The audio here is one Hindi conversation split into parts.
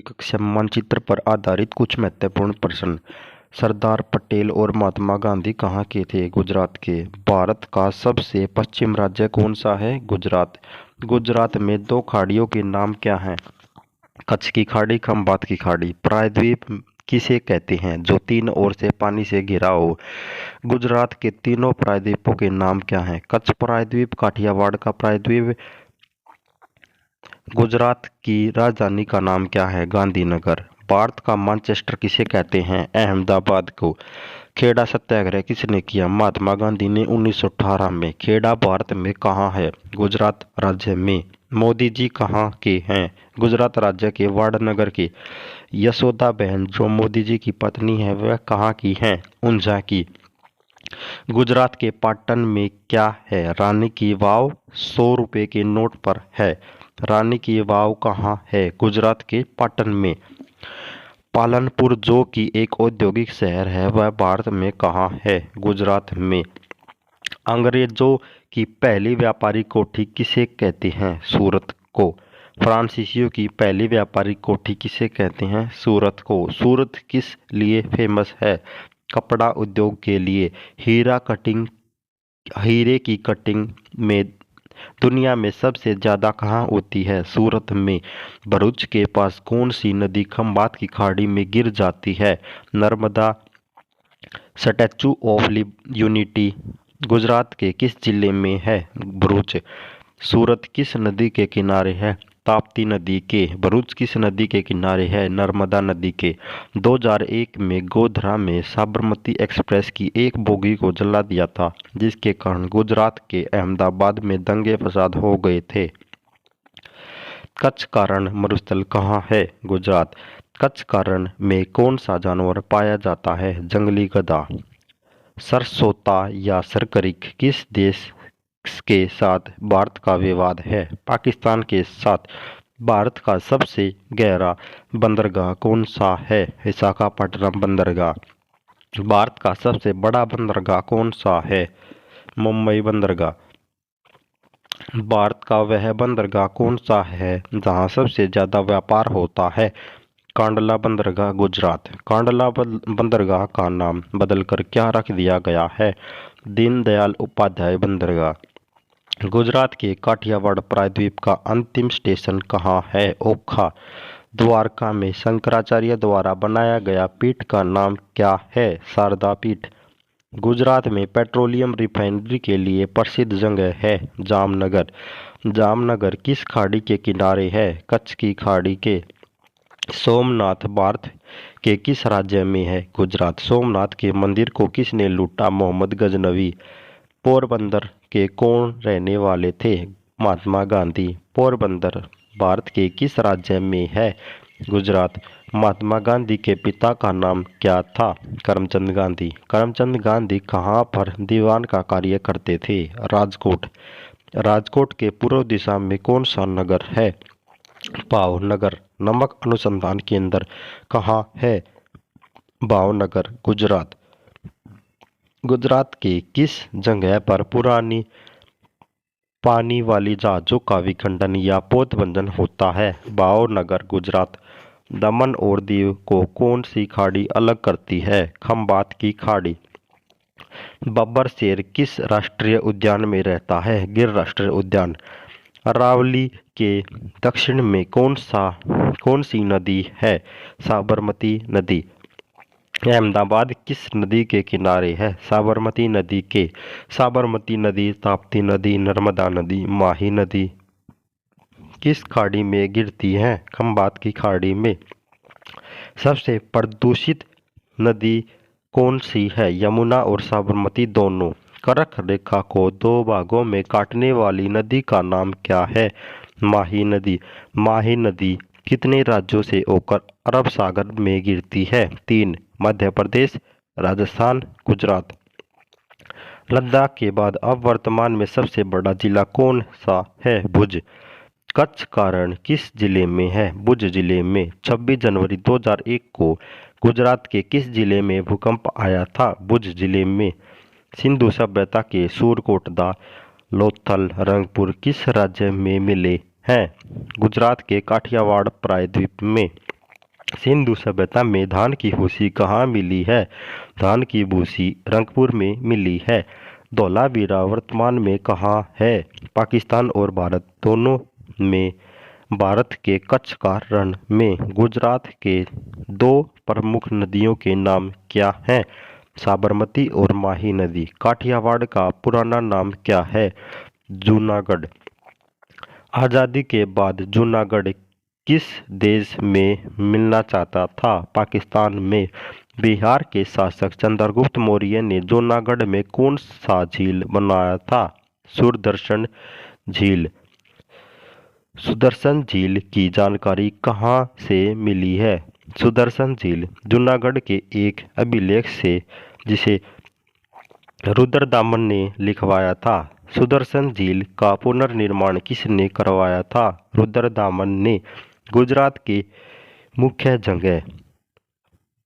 कक्षा मानचित्र पर आधारित कुछ महत्वपूर्ण प्रश्न। सरदार पटेल और महात्मा गांधी कहाँ के थे? गुजरात के। भारत का सबसे पश्चिम राज्य कौन सा है? गुजरात। गुजरात में दो खाड़ियों के नाम क्या हैं? कच्छ की खाड़ी, खंबात की खाड़ी। प्रायद्वीप किसे कहते हैं जो तीन ओर से पानी से घिरा हो? गुजरात के तीनों प्रायद्वीपों के नाम क्या हैं? कच्छ प्रायद्वीप, काठियावाड़ का प्रायद्वीप। गुजरात की राजधानी का नाम क्या है? गांधीनगर। भारत का मैनचेस्टर किसे कहते हैं? अहमदाबाद को। खेड़ा सत्याग्रह किसने किया? महात्मा गांधी ने 1918 में। खेड़ा भारत में कहाँ है? गुजरात राज्य में। मोदी जी कहाँ के हैं? गुजरात राज्य के वाड़नगर के। यशोदा बहन जो मोदी जी की पत्नी है वह कहाँ की हैं? ऊंझा की। गुजरात के पाटन में क्या है? रानी की वाव 100 रुपए के नोट पर है। रानी की वाव कहाँ है? गुजरात के पाटन में। पालनपुर जो कि एक औद्योगिक शहर है वह भारत में कहाँ है? गुजरात में। अंग्रेजों की पहली व्यापारिक कोठी किसे कहते हैं? सूरत को। फ्रांसीसियों की पहली व्यापारिक कोठी किसे कहते हैं? सूरत को। सूरत किस लिए फेमस है? कपड़ा उद्योग के लिए। हीरे की कटिंग में दुनिया में सबसे ज्यादा कहाँ होती है? सूरत में। भरूच के पास कौन सी नदी खंबात की खाड़ी में गिर जाती है? Narmada. Statue of unity Gujarat के किस जिले में है? भरूच। सूरत किस नदी के किनारे है? ताप्ती नदी के। भरूच किस नदी के किनारे है? नर्मदा नदी के। 2001 में गोधरा में साबरमती एक्सप्रेस की एक बोगी को जला दिया था जिसके कारण गुजरात के अहमदाबाद में दंगे फसाद हो गए थे। कच्छ का रण मरुस्थल कहाँ है? गुजरात। कच्छ का रण में कौन सा जानवर पाया जाता है? जंगली गधा। सरसोता या सरकरिक किस देश के साथ भारत का विवाद है? पाकिस्तान के साथ। भारत का सबसे गहरा बंदरगाह कौन सा है? विशाखापट्टनम बंदरगाह। भारत का सबसे बड़ा बंदरगाह कौन सा है? मुंबई बंदरगाह। भारत का वह बंदरगाह कौन सा है जहां सबसे ज्यादा व्यापार होता है? कांडला बंदरगाह गुजरात। कांडला बंदरगाह का नाम बदलकर क्या रख दिया गया है? दीनदयाल उपाध्याय बंदरगाह। गुजरात के काठियावाड़ प्रायद्वीप का अंतिम स्टेशन कहाँ है? ओखा। द्वारका में शंकराचार्य द्वारा बनाया गया पीठ का नाम क्या है? शारदा पीठ। गुजरात में पेट्रोलियम रिफाइनरी के लिए प्रसिद्ध जगह है जामनगर। जामनगर किस खाड़ी के किनारे है? कच्छ की खाड़ी के। सोमनाथ भारत के किस राज्य में है? गुजरात। सोमनाथ के मंदिर को किसने लूटा? मोहम्मद गजनवी। पोरबंदर के कौन रहने वाले थे? महात्मा गांधी। पोरबंदर भारत के किस राज्य में है? गुजरात। महात्मा गांधी के पिता का नाम क्या था? करमचंद गांधी। करमचंद गांधी कहाँ पर दीवान का कार्य करते थे? राजकोट। राजकोट के पूर्व दिशा में कौन सा नगर है? भावनगर। नमक अनुसंधान केंद्र कहाँ है? भावनगर गुजरात। गुजरात के किस जगह पर पुरानी पानी वाली जहाजों का विखंडन या पोतबंधन होता है? भावनगर गुजरात। दमन और दीव को कौन सी खाड़ी अलग करती है? खंबात की खाड़ी। बब्बर शेर किस राष्ट्रीय उद्यान में रहता है? गिर राष्ट्रीय उद्यान। अरावली के दक्षिण में कौन सी नदी है? साबरमती नदी। अहमदाबाद किस नदी के किनारे है? साबरमती नदी के। साबरमती नदी, ताप्ती नदी, नर्मदा नदी, माही नदी किस खाड़ी में गिरती है? खंबात की खाड़ी में। सबसे प्रदूषित नदी कौन सी है? यमुना और साबरमती दोनों। कर्क रेखा को दो भागों में काटने वाली नदी का नाम क्या है? माही नदी। माही नदी कितने राज्यों से होकर अरब सागर में गिरती है? 3। मध्य प्रदेश, राजस्थान, गुजरात। लद्दाख के बाद अब वर्तमान में सबसे बड़ा जिला कौन सा है? भुज। कच्छ का रण किस जिले में है? भुज जिले में। 26 जनवरी 2001 को गुजरात के किस जिले में भूकंप आया था? भुज जिले में। सिंधु सभ्यता के सूरकोटदा, लोथल, रंगपुर किस राज्य में मिले हैं? गुजरात के काठियावाड़ प्रायद्वीप में। सिंधु सभ्यता में धान की भूसी कहाँ मिली है? धान की भूसी रंगपुर में मिली है। धौलावीरा वर्तमान में कहाँ है? पाकिस्तान और भारत दोनों में। भारत के कच्छ का रण में। गुजरात के दो प्रमुख नदियों के नाम क्या हैं? साबरमती और माही नदी। काठियावाड़ का पुराना नाम क्या है? जूनागढ़। आज़ादी के बाद जूनागढ़ किस देश में मिलना चाहता था? पाकिस्तान में। बिहार के शासक चंद्रगुप्त मौर्य ने जूनागढ़ में कौन सा झील बनाया था? सुदर्शन झील। सुदर्शन झील की जानकारी कहाँ से मिली है? सुदर्शन झील जूनागढ़ के एक अभिलेख से, जिसे रुद्रदामन ने लिखवाया था। सुदर्शन झील का पुनर्निर्माण किसने करवाया था? रुद्रदामन ने। गुजरात के मुख्य जगह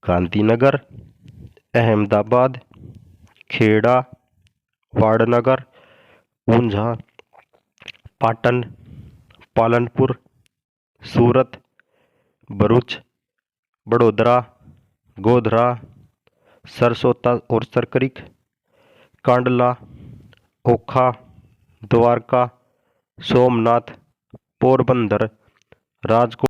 गांधीनगर, अहमदाबाद, खेड़ा, वाड़नगर, ऊंझा, पाटन, पालनपुर, सूरत, भरूच, बड़ोदरा, गोधरा, सरसोता और सरकरिक, कांडला, ओखा, द्वारका, सोमनाथ, पोरबंदर, राजकोट।